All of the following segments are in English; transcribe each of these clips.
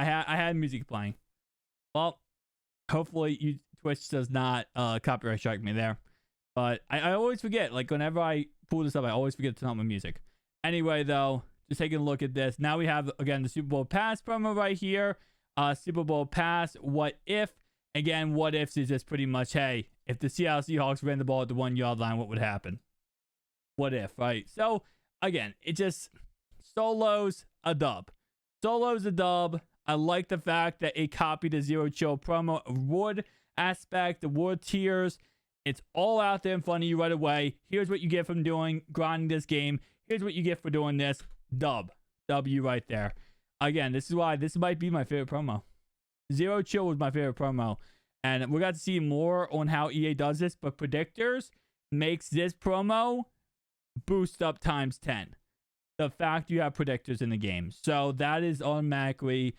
I had music playing. Well, hopefully Twitch does not copyright strike me there. But I always forget. Like whenever I pull this up, I always forget to turn on my music. Anyway, though, just taking a look at this. Now we have again the Super Bowl Pass promo right here. Super Bowl Pass. What if? Again, what ifs is just pretty much, hey, if the Seattle Seahawks ran the ball at the 1 yard line, what would happen? What if, right? So again, it just Solo's a dub. Solo's a dub. I like the fact that it copied the Zero Chill promo award aspect, award tiers. It's all out there in front of you right away. Here's what you get from grinding this game. Here's what you get for doing this. Dub. W right there. Again, this is why this might be my favorite promo. Zero Chill was my favorite promo. And we're going to see more on how EA does this. But Predictors makes this promo boost up times 10. The fact you have Predictors in the game. So that is automatically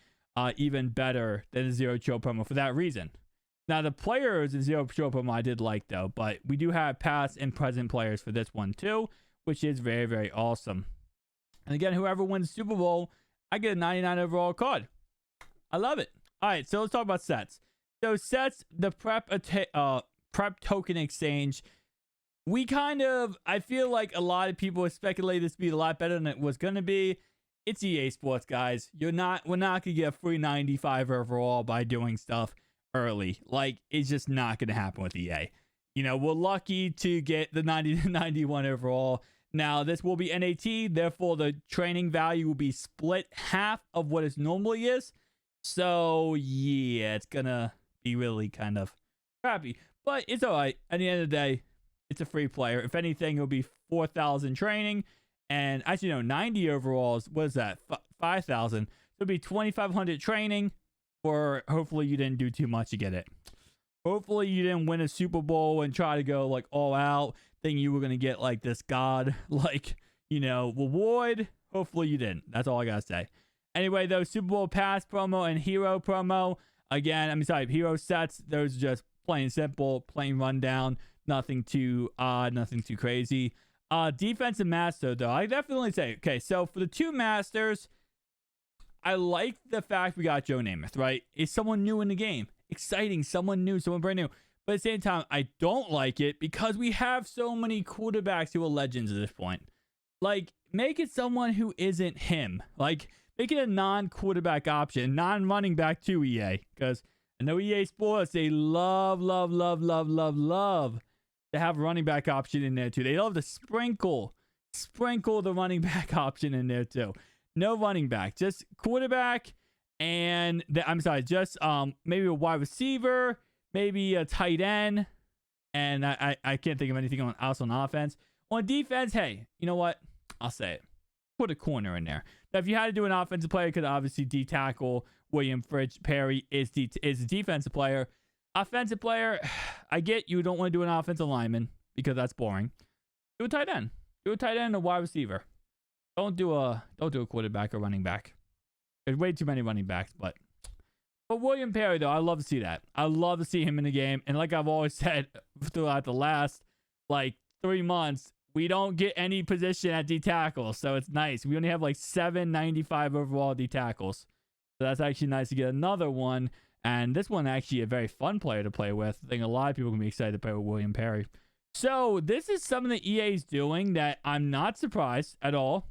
even better than the Zero Chill promo for that reason. Now, the players in Zero Chill promo I did like, though. But we do have past and present players for this one, too. Which is very, very awesome. And again, whoever wins Super Bowl, I get a 99 overall card. I love it. All right, so let's talk about sets. So sets, the prep token exchange. I feel like a lot of people speculated this to be a lot better than it was going to be. It's EA Sports, guys. We're not going to get a free 95 overall by doing stuff early. Like, it's just not going to happen with EA. You know, we're lucky to get the 90 to 91 overall. Now, this will be NAT. Therefore, the training value will be split half of what it normally is. So, yeah, it's going to be really kind of crappy. But it's all right. At the end of the day, it's a free player. If anything, it'll be 4,000 training. And actually, no, 90 overalls. What is that? 5,000. So it'll be 2,500 training. Or hopefully you didn't do too much to get it. Hopefully you didn't win a Super Bowl and try to go like all out, thinking you were going to get like this god, like, you know, reward. Hopefully you didn't. That's all I got to say. Anyway, though, Super Bowl Pass promo and Hero promo. Again, Hero sets. Those are just plain simple, plain rundown. Nothing too odd, nothing too crazy. Defensive Master, though, I definitely say, okay, so for the two Masters, I like the fact we got Joe Namath, right? It's someone new in the game. Exciting, someone new, someone brand new. But at the same time, I don't like it because we have so many quarterbacks who are legends at this point. Like, make it someone who isn't him. Like, make it a non-quarterback option, non-running back to EA. Because I know EA Sports, they love to have a running back option in there too. They love to sprinkle the running back option in there too. No running back, just quarterback. And just maybe a wide receiver, maybe a tight end, and I can't think of anything else on offense. On defense, hey, you know what? I'll say it. Put a corner in there. Now, if you had to do an offensive player, because obviously D tackle William Fridge Perry is a defensive player. Offensive player, I get you don't want to do an offensive lineman because that's boring. Do a tight end. Do a tight end and a wide receiver. Don't do a quarterback or running back. There's way too many running backs, but William Perry, though, I love to see that. I love to see him in the game. And like I've always said throughout the last, 3 months, we don't get any position at D tackle. So it's nice. We only have 795 overall D tackles. So that's actually nice to get another one. And this one actually a very fun player to play with. I think a lot of people can be excited to play with William Perry. So this is something that EA is doing that I'm not surprised at all.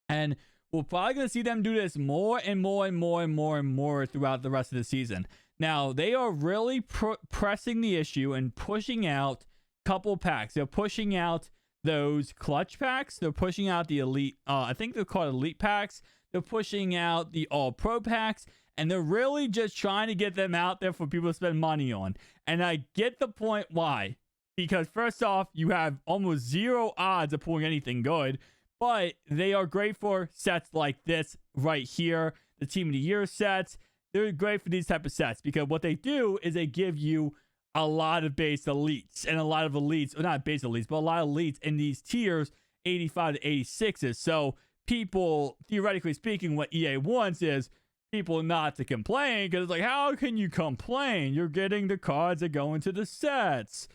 And we're probably going to see them do this more and more throughout the rest of the season. Now, they are really pressing the issue and pushing out a couple packs. They're pushing out those clutch packs. They're pushing out the elite, I think they're called elite packs. They're pushing out the all-pro packs. And they're really just trying to get them out there for people to spend money on. And I get the point why. Because first off, you have almost zero odds of pulling anything good. But they are great for sets like this right here. The Team of the Year sets. They're great for these type of sets. Because what they do is they give you a lot of base elites. And a lot of elites. Or not base elites, but a lot of elites in these tiers. 85 to 86s. So people, theoretically speaking, what EA wants is people not to complain. Because it's like, how can you complain? You're getting the cards that go into the sets.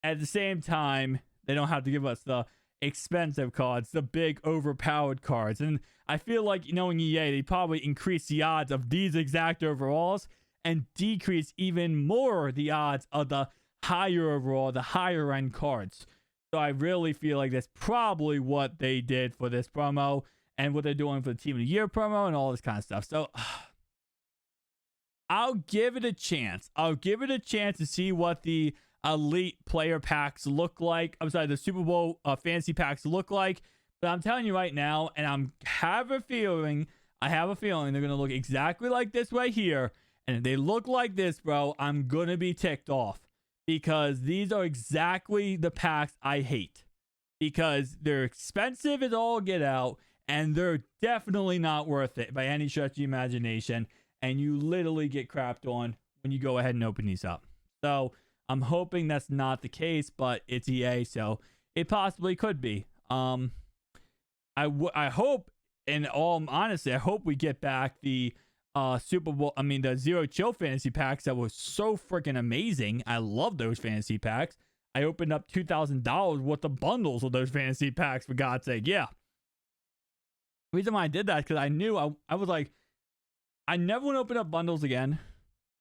At the same time, they don't have to give us the expensive cards, the big overpowered cards. And I feel like, knowing EA, they probably increase the odds of these exact overalls and decrease even more the odds of the higher overall, the higher end cards. So I really feel like that's probably what they did for this promo and what they're doing for the Team of the Year promo and all this kind of stuff. So I'll give it a chance. I'll give it a chance to see what the elite player packs look like. I'm sorry, the Super Bowl fantasy packs look like. But I'm telling you right now, and I have a feeling they're going to look exactly like this right here. And if they look like this, bro, I'm going to be ticked off. Because these are exactly the packs I hate. Because they're expensive as all get out. And they're definitely not worth it by any stretch of the imagination. And you literally get crapped on when you go ahead and open these up. So I'm hoping that's not the case, but it's EA, so it possibly could be. I hope, in all honesty, I hope we get back the the Zero Chill fantasy packs that was so freaking amazing. I love those fantasy packs. I opened up $2,000 worth of bundles of those fantasy packs, for God's sake. Yeah. The reason why I did that is because I knew I was like, I never want to open up bundles again,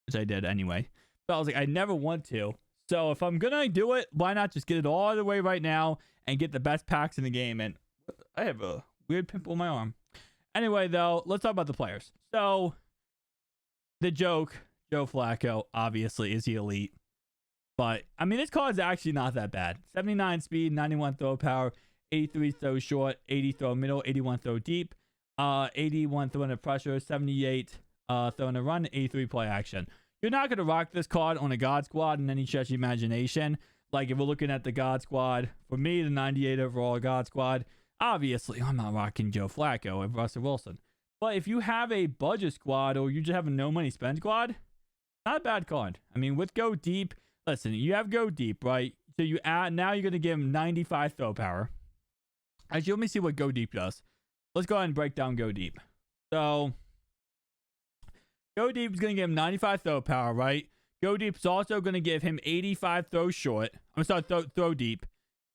which I did anyway. But I was like, I never want to. So if I'm going to do it, why not just get it all the way right now and get the best packs in the game? And I have a weird pimple on my arm. Anyway, though, let's talk about the players. So the joke, Joe Flacco, obviously, is the elite. But, I mean, this card is actually not that bad. 79 speed, 91 throw power, 83 throw short, 80 throw middle, 81 throw deep, 81 throw under pressure, 78 throw in a run, 83 play action. You're not going to rock this card on a God Squad in any stretch of imagination. Like, if we're looking at the God Squad, for me, the 98 overall God Squad, obviously, I'm not rocking Joe Flacco and Russell Wilson. But if you have a budget squad or you just have a no money spend squad, not a bad card. I mean, with Go Deep, listen, you have Go Deep, right? So you add, now you're going to give him 95 throw power. Actually, let me see what Go Deep does. Let's go ahead and break down Go Deep. So Go Deep is going to give him 95 throw power, right? Go Deep is also going to give him 85 throw short. I'm sorry, throw deep.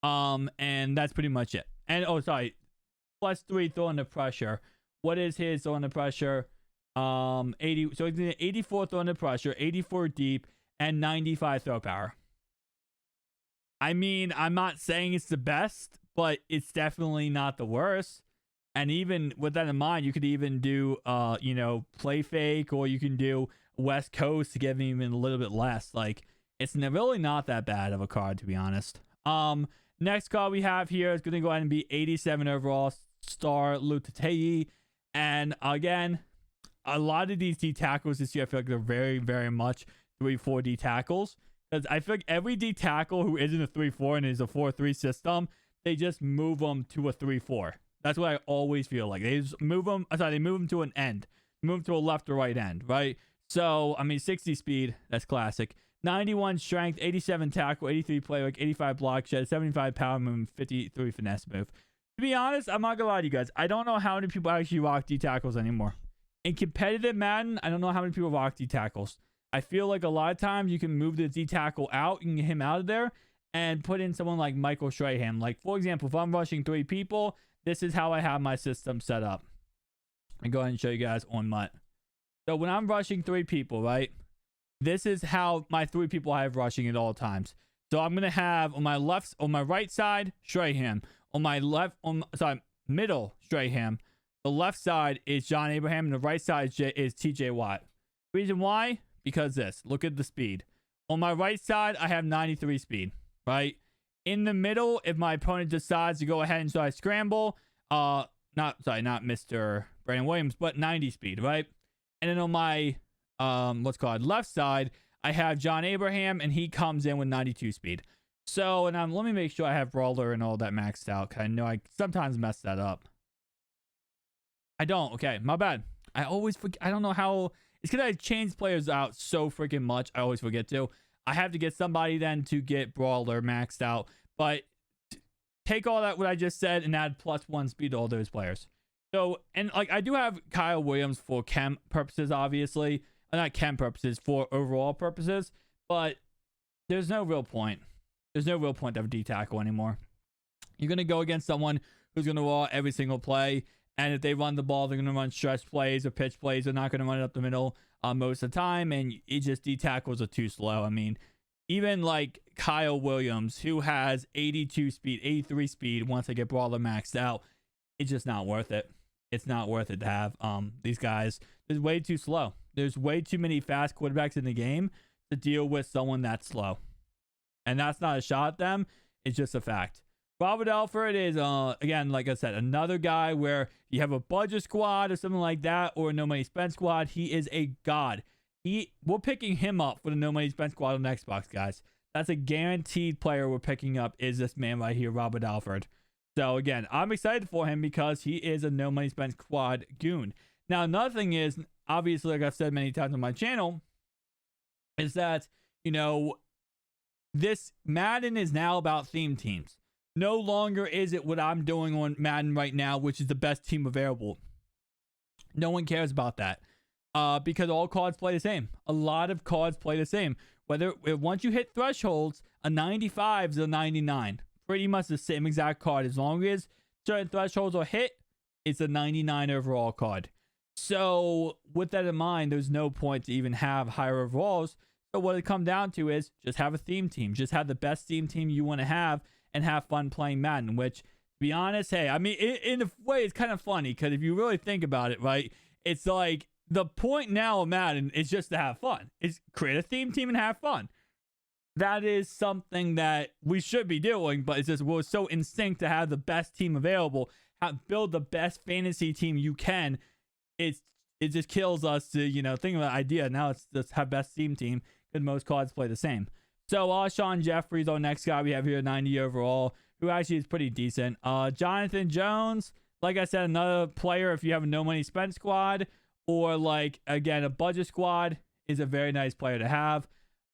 And that's pretty much it. And, +3 throw under pressure. What is his throw under pressure? 80. So he's going to 84 throw under pressure, 84 deep, and 95 throw power. I mean, I'm not saying it's the best, but it's definitely not the worst. And even with that in mind, you could even do, play fake, or you can do West Coast to give him even a little bit less. Like, it's really not that bad of a card, to be honest. Next card we have here is going to go ahead and be 87 overall, Star Lutete. And again, a lot of these D tackles this year, I feel like they're very, very much 3-4 D tackles. Because I feel like every D tackle who isn't a 3-4 and is a 4-3 system, they just move them to a 3-4. That's what I always feel like. They just move them. They move them to an end, move to a left or right end, right? So, I mean, 60 speed, that's classic. 91 strength, 87 tackle, 83 play work, 85 block shed, 75 power move, 53 finesse move. To be honest, I'm not gonna lie to you guys. I don't know how many people actually rock D tackles anymore. In competitive Madden, I don't know how many people rock D tackles. I feel like a lot of times you can move the D tackle out, you can get him out of there, and put in someone like Michael Strahan. Like, for example, if I'm rushing 3 people, this is how I have my system set up. And go ahead and show you guys on MUT. So when I'm rushing 3 people, right? This is how my 3 people I have rushing at all times. So I'm gonna have on my right side, Strahan. On my middle, Strahan. The left side is John Abraham, and the right side is TJ Watt. Reason why? Because this. Look at the speed. On my right side, I have 93 speed, right? In the middle, if my opponent decides to go ahead and try scramble, not Mr. Brandon Williams, but 90 speed, right? And then on my left side, I have John Abraham, and he comes in with 92 speed. So, and let me make sure I have Brawler and all that maxed out, because I know I sometimes mess that up. I don't. Okay, my bad. I always forget. I don't know how. It's because I change players out so freaking much. I always forget to. I have to get somebody then to get Brawler maxed out. But take all that, what I just said, and add +1 speed to all those players. So, and like, I do have Kyle Williams for chem purposes, obviously. Not chem purposes, for overall purposes. But there's no real point. There's no real point to have a D tackle anymore. You're going to go against someone who's going to raw every single play. And if they run the ball, they're going to run stretch plays or pitch plays. They're not going to run it up the middle most of the time. And it just, D tackles are too slow. I mean, even like Kyle Williams, who has 82 speed, 83 speed, once they get brawler maxed out, it's just not worth it. It's not worth it to have these guys. They're way too slow. There's way too many fast quarterbacks in the game to deal with someone that's slow. And that's not a shot at them. It's just a fact. Robert Alford is, again, like I said, another guy where you have a budget squad or something like that, or a no money spent squad. He is a god. We're picking him up for the no money spent squad on Xbox, guys. That's a guaranteed player we're picking up is this man right here, Robert Alford. So again, I'm excited for him because he is a no money spent squad goon. Now, another thing is, obviously, like I've said many times on my channel, is that, you know, this Madden is now about theme teams. No longer is it what I'm doing on Madden right now, which is the best team available. No one cares about that because all cards play the same. A lot of cards play the same. Once you hit thresholds, a 95 is a 99. Pretty much the same exact card. As long as certain thresholds are hit, it's a 99 overall card. So with that in mind, there's no point to even have higher overalls. So what it comes down to is just have a theme team. Just have the best theme team you want to have and have fun playing Madden, which, to be honest, hey, I mean, in a way, it's kind of funny because if you really think about it, right, it's like the point now of Madden is just to have fun. It's create a theme team and have fun. That is something that we should be doing, but it's just we're so instinct to have the best team available, build the best fantasy team you can. It just kills us to, you know, think of the idea. Now it's just have best team because most cards play the same. So Alshon Jeffries, our next guy we have here, 90 overall, who actually is pretty decent. Jonathan Jones, like I said, another player if you have a no money spent squad or like, again, a budget squad is a very nice player to have.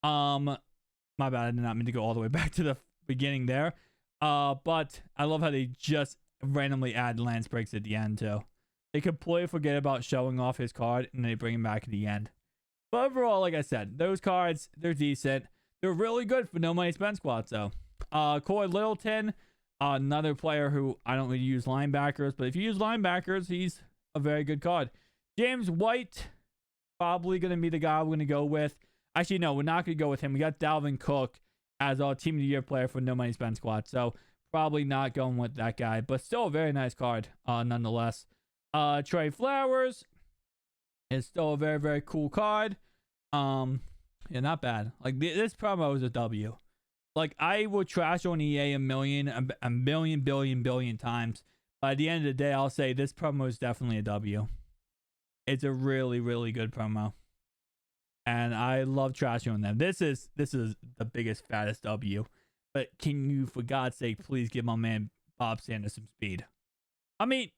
My bad, I did not mean to go all the way back to the beginning there. But I love how they just randomly add Lance Briggs at the end too. They completely forget about showing off his card and they bring him back at the end. But overall, like I said, those cards, they're decent. They're really good for no money spent squads, though. Corey Littleton, another player who I don't really use linebackers, but if you use linebackers, he's a very good card. James White, probably going to be the guy we're going to go with. Actually, no, we're not going to go with him. We got Dalvin Cook as our Team of the Year player for no money spent squad, so probably not going with that guy, but still a very nice card nonetheless. Trey Flowers is still a very, very cool card. Yeah, not bad. Like this promo is a W. Like I will trash on EA a billion times. But at the end of the day, I'll say this promo is definitely a W. It's a really, really good promo. And I love trashing on them. This is the biggest, fattest W. But can you, for God's sake, please give my man Bob Sanders some speed? I mean,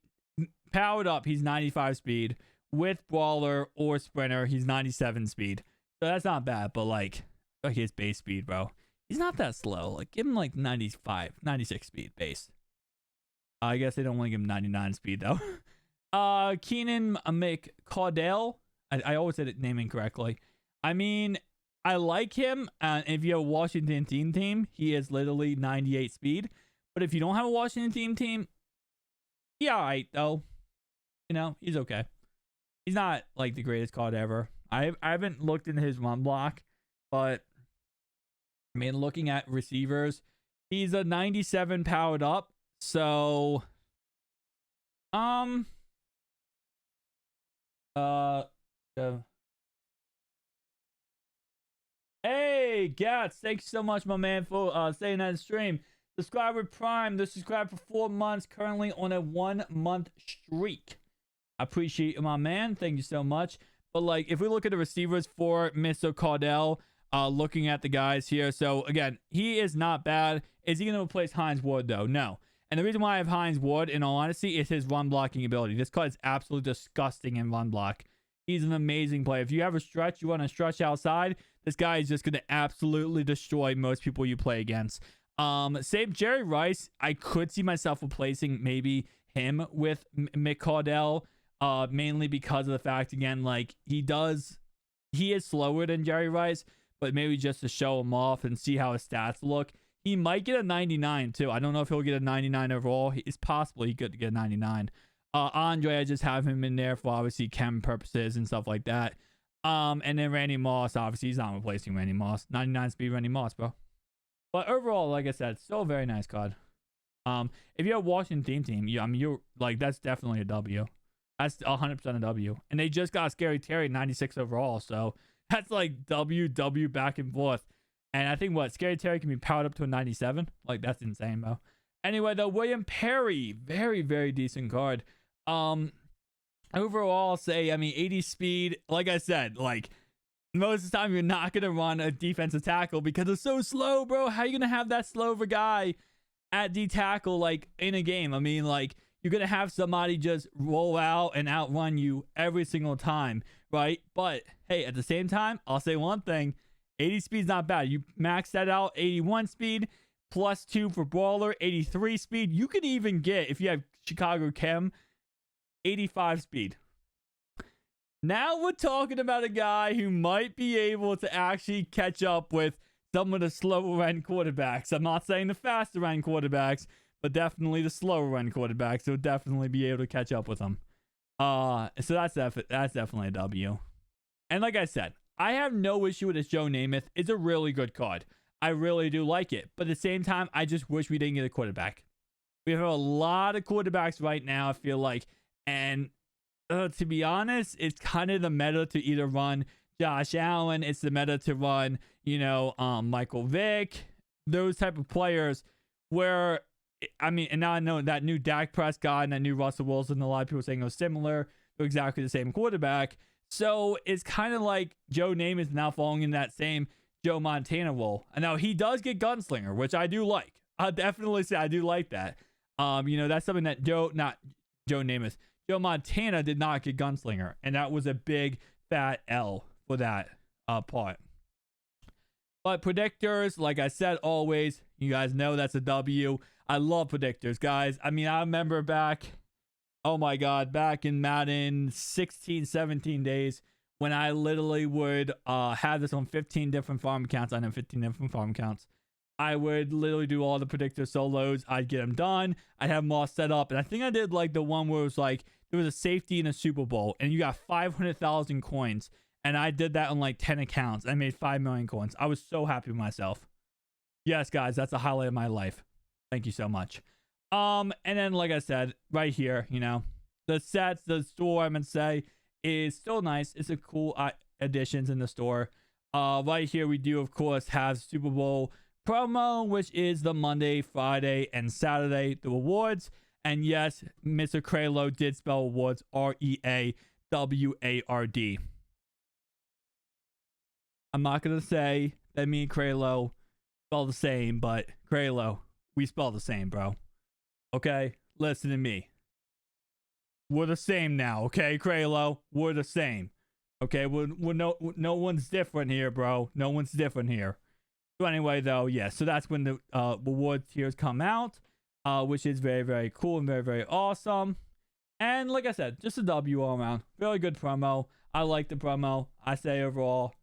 powered up, he's 95 speed. With brawler or sprinter, he's 97 speed. So that's not bad, but like his base speed, bro. He's not that slow. Like give him like 95, 96 speed base. I guess they don't want to give him 99 speed though. Keenan McCardell. I always said it name incorrectly. I mean, I like him. If you have a Washington team, he is literally 98 speed. But if you don't have a Washington team, he alright though. You know, he's okay. He's not like the greatest card ever. I haven't looked into his run block, but I mean, looking at receivers, he's a 97 powered up. So, hey, Gats, thanks so much, my man, for staying on the stream. Subscriber Prime, the subscribe for 4 months, currently on a 1-month streak. I appreciate you, my man. Thank you so much. But like, if we look at the receivers for Mr. Cardell, looking at the guys here. So again, he is not bad. Is he going to replace Hines Ward though? No. And the reason why I have Hines Ward, in all honesty, is his run blocking ability. This card is absolutely disgusting in run block. He's an amazing player. If you have a stretch, you want to stretch outside, this guy is just going to absolutely destroy most people you play against. Save Jerry Rice. I could see myself replacing maybe him with McCardell. Mainly because of the fact, again, like he is slower than Jerry Rice, but maybe just to show him off and see how his stats look, He might get a 99 too. I don't know if he'll get a 99 overall. It's possible he could get a 99. Andre, I just have him in there for obviously chem purposes and stuff like that. And then Randy Moss, obviously he's not replacing Randy Moss. 99 speed Randy Moss, bro. But overall, like I said, still a very nice card. If you're a Washington team, you're like, that's definitely a W. That's 100% a W. And they just got Scary Terry 96 overall, so that's like W back and forth. And I think Scary Terry can be powered up to a 97. Like, that's insane, bro. Anyway, though, William Perry, very, very decent card. Overall, I'll say, 80 speed. Like I said, like, most of the time you're not gonna run a defensive tackle because it's so slow, bro. How are you gonna have that slow of a guy at D tackle, like, in a game? Like, you're gonna have somebody just roll out and outrun you every single time, right? But hey, at the same time, I'll say one thing: 80 speed's not bad. You max that out, 81 speed plus 2 for brawler, 83 speed. You could even get, if you have Chicago Chem, 85 speed. Now we're talking about a guy who might be able to actually catch up with some of the slower end quarterbacks. I'm not saying the faster end quarterbacks, but definitely the slower end quarterbacks. So definitely be able to catch up with them. So that's definitely a W. And like I said, I have no issue with this Joe Namath. It's a really good card. I really do like it. But at the same time, I just wish we didn't get a quarterback. We have a lot of quarterbacks right now, I feel like. And to be honest, it's kind of the meta to either run Josh Allen. It's the meta to run, Michael Vick, those type of players where, and now I know that new Dak Prescott and that new Russell Wilson, a lot of people saying it was similar. They're exactly the same quarterback. So it's kind of like Joe Namath is now falling in that same Joe Montana role. And now he does get Gunslinger, which I do like. I'll definitely say I do like that. That's something that Joe Montana did not get Gunslinger. And that was a big fat L for that part. But predictors, like I said, always, you guys know that's a W. I love predictors, guys. I remember back in Madden 16, 17 days when I literally would have this on 15 different farm accounts. I know 15 different farm accounts. I would literally do all the predictor solos. I'd get them done. I'd have them all set up. And I think I did like the one where it was like, there was a safety in a Super Bowl and you got 500,000 coins. And I did that on like 10 accounts. I made 5 million coins. I was so happy with myself. Yes, guys, that's a highlight of my life. Thank you so much. And then, like I said, right here, the sets, the store, I'm going to say, is still nice. It's a cool additions in the store. Right here, we do, of course, have Super Bowl promo, which is the Monday, Friday, and Saturday, the rewards. And yes, Mr. Kralo did spell awards REAWARD. I'm not going to say that me and Kralo spell the same, but Kralo, we spell the same, bro. Okay? Listen to me. We're the same now, okay, Kralo? We're the same. Okay? We're no one's different here, bro. No one's different here. So anyway, though, yeah. So that's when the reward tiers come out, which is very, very cool and very, very awesome. And like I said, just a W all around. Really good promo. I like the promo. I say overall,